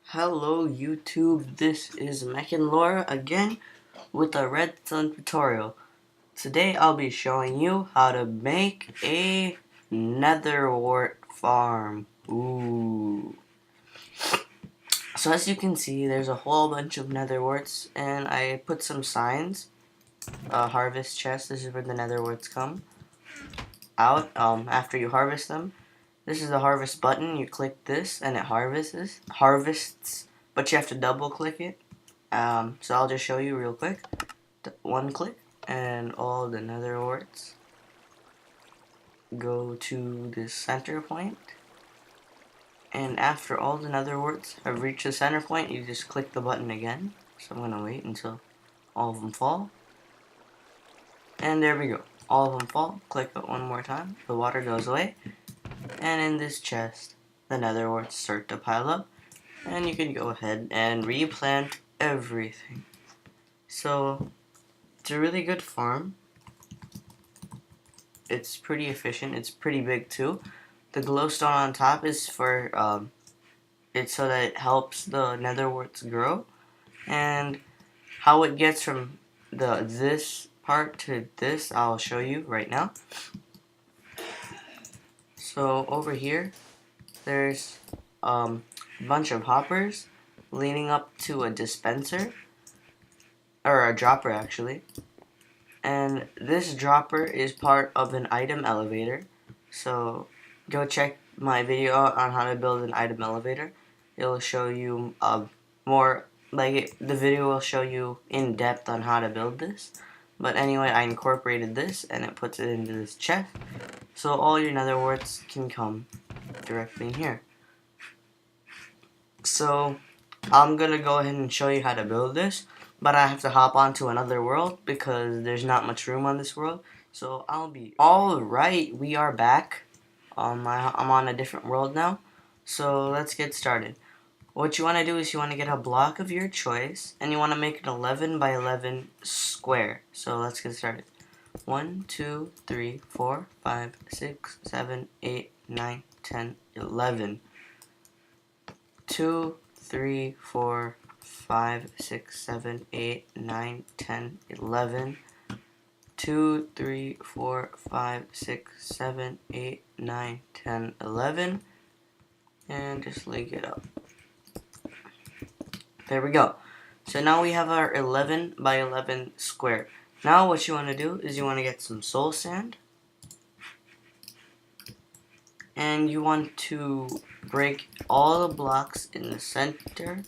Hello YouTube, this is Mech and Laura again with a redstone tutorial. Today I'll be showing you how to make a Nether Wart farm. Ooh. So as you can see, there's a whole bunch of Nether Warts, and I put some signs. Harvest chest, this is where the Nether Warts come out after you harvest them. This is the harvest button. You click this and it harvests, but you have to double click it. So I'll just show you real quick. One click and all the Nether warts go to this center point. And after all the Nether warts have reached the center point, you just click the button again. So I'm gonna wait until all of them fall. And there we go. All of them fall. Click it one more time. The water goes away. And in this chest, the Nether warts start to pile up. And you can go ahead and replant everything. So it's a really good farm. It's pretty efficient. It's pretty big too. The glowstone on top is for it's so that it helps the Nether warts grow. And how it gets from this part to this, I'll show you right now. So over here, there's a bunch of hoppers leading up to a dispenser, or a dropper actually. And this dropper is part of an item elevator. So go check my video on how to build an item elevator. It'll show you more, the video will show you in depth on how to build this. But anyway, I incorporated this and it puts it into this chest. So all your Nether warts can come directly in here. So I'm gonna go ahead and show you how to build this, but I have to hop onto another world because there's not much room on this world. So I'll be alright. We are back. I'm on a different world now. So let's get started. What you want to do is you want to get a block of your choice, and you want to make an 11 by 11 square. So let's get started. 1, 2, 3, 4, 5, 6, 7, 8, 9, 10, 11. 2, 3, 4, 5, 6, 7, 8, 9, 10, 11. 2, 3, 4, 5, 6, 7, 8, 9, 10, 11. And just link it up. There we go. So now we have our 11 by 11 square. Now what you want to do is you want to get some soul sand. And you want to break all the blocks in the center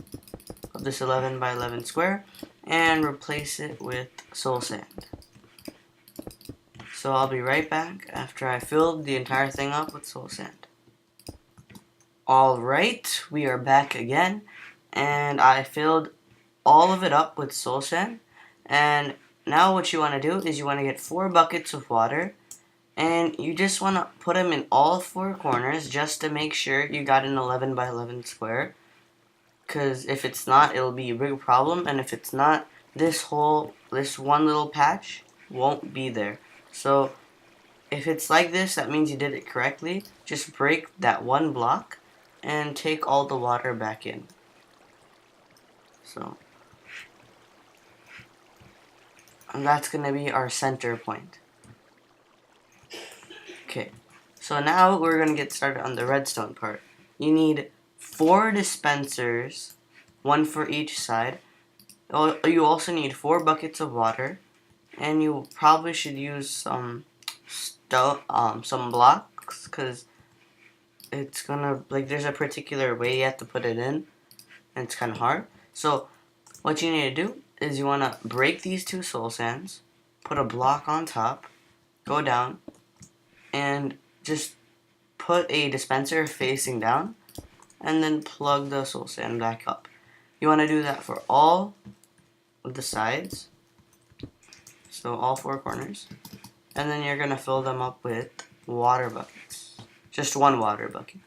of this 11 by 11 square and replace it with soul sand. So I'll be right back after I filled the entire thing up with soul sand. Alright, we are back again, and I filled all of it up with soul sand. And now what you want to do is you want to get 4 buckets of water, and you just want to put them in all 4 corners just to make sure you got an 11 by 11 square. Because if it's not, it'll be a big problem, and if it's not, this one little patch won't be there. So if it's like this, that means you did it correctly. Just break that one block and take all the water back in. So, and that's going to be our center point. Okay, so now we're going to get started on the redstone part. You need 4 dispensers, 1 for each side. You also need 4 buckets of water, and you probably should use some blocks, because it's gonna, there's a particular way you have to put it in, and it's kind of hard. So what you need to do is you want to break these 2 soul sands, put a block on top, go down, and just put a dispenser facing down, and then plug the soul sand back up. You want to do that for all of the sides, so all 4 corners, and then you're going to fill them up with water buckets. Just 1 water bucket.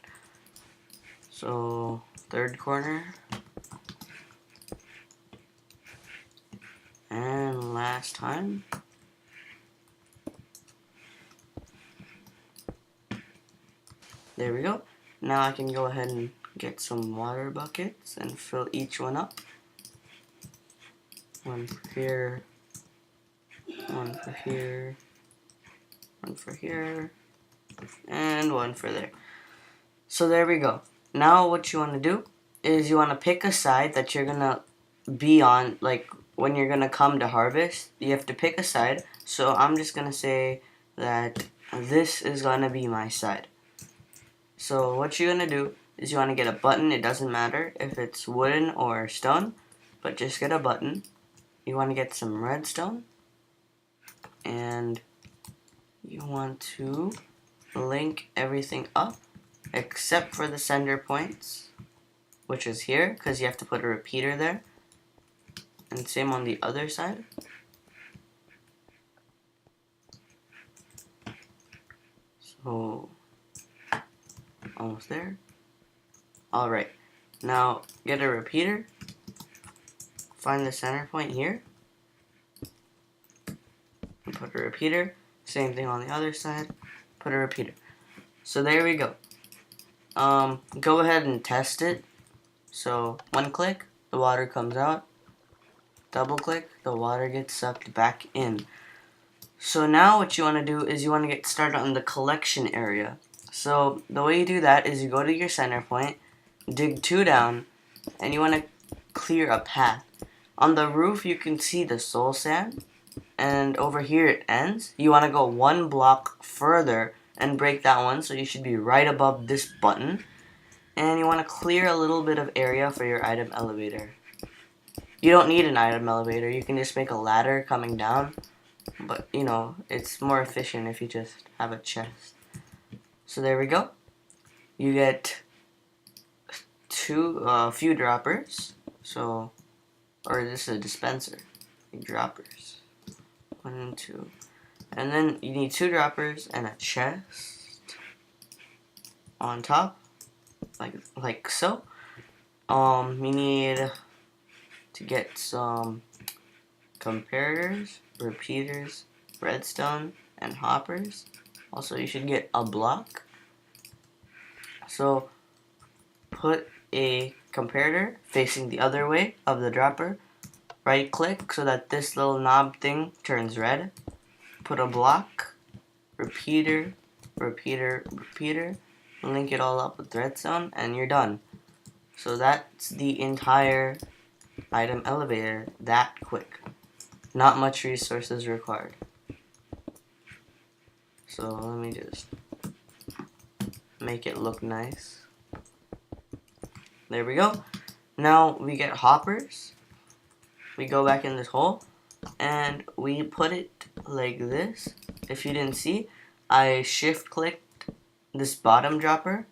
So 3rd corner, and last time. There we go. Now I can go ahead and get some water buckets and fill each one up. One for here, one for here, one for here, and one for there. So there we go. Now what you want to do is you want to pick a side that you're going to be on, like when you're going to come to harvest. You have to pick a side. So I'm just going to say that this is going to be my side. So what you're going to do is you want to get a button. It doesn't matter if it's wooden or stone, but just get a button. You want to get some redstone, and you want to link everything up except for the center points, which is here, because you have to put a repeater there. And same on the other side. So, almost there. Alright, now get a repeater. Find the center point here. And put a repeater. Same thing on the other side. Put a repeater. So there we go. Go ahead and test it. So, one click, the water comes out. Double click, the water gets sucked back in. So now what you want to do is you want to get started on the collection area. So the way you do that is you go to your center point, dig 2 down, and you want to clear a path. On the roof you can see the soul sand, and over here it ends. You want to go 1 block further and break that one, so you should be right above this button. And you want to clear a little bit of area for your item elevator. You don't need an item elevator, you can just make a ladder coming down. But, you know, it's more efficient if you just have a chest. So there we go. You get few droppers. So, or this is a dispenser. Droppers. 1 and 2. And then you need 2 droppers and a chest on top. Like so. You need to get some comparators, repeaters, redstone, and hoppers. Also, you should get a block. So, put a comparator facing the other way of the dropper. Right click so that this little knob thing turns red. Put a block, repeater, repeater, repeater. Link it all up with redstone, and you're done. So that's the entire item elevator that quick. Not much resources required. So let me just make it look nice. There we go. Now we get hoppers. We go back in this hole and we put it like this. If you didn't see, I shift clicked this bottom dropper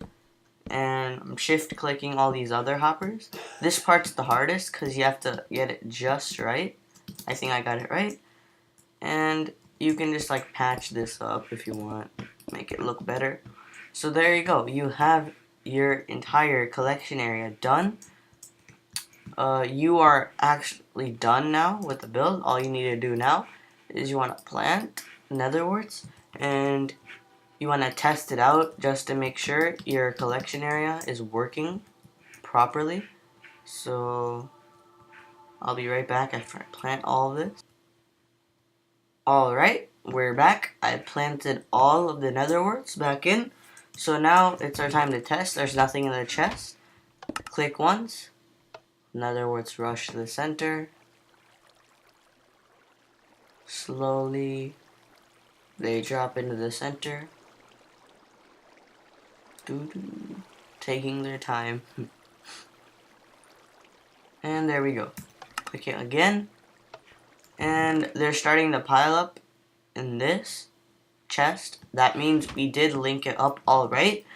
and I'm shift clicking all these other hoppers. This part's the hardest because you have to get it just right. I think I got it right. And you can just like patch this up if you want, make it look better. So there you go. You have your entire collection area done. You are actually done now with the build. All you need to do now is you want to plant nether warts and you want to test it out just to make sure your collection area is working properly. So I'll be right back after I plant all of this. Alright, we're back. I planted all of the nether warts back in. So now it's our time to test. There's nothing in the chest. Click once. Nether warts rush to the center. Slowly, they drop into the center. Doo-doo. Taking their time. And there we go. Click it again. And they're starting to pile up in this chest. That means we did link it up all right.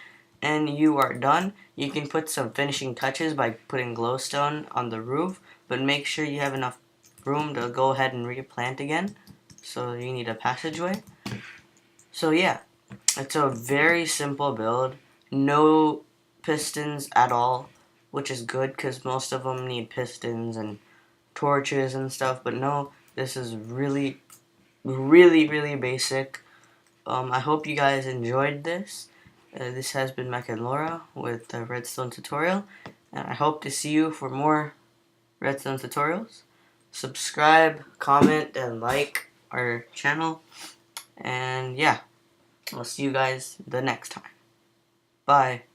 And you are done. You can put some finishing touches by putting glowstone on the roof. But make sure you have enough room to go ahead and replant again. So you need a passageway. So yeah, it's a very simple build. No pistons at all, which is good because most of them need pistons and torches and stuff. But no, this is really, really, really basic. I hope you guys enjoyed this. This has been Mech and Laura with the redstone tutorial, and I hope to see you for more redstone tutorials. Subscribe, comment, and like our channel, and yeah, I'll see you guys the next time. Bye.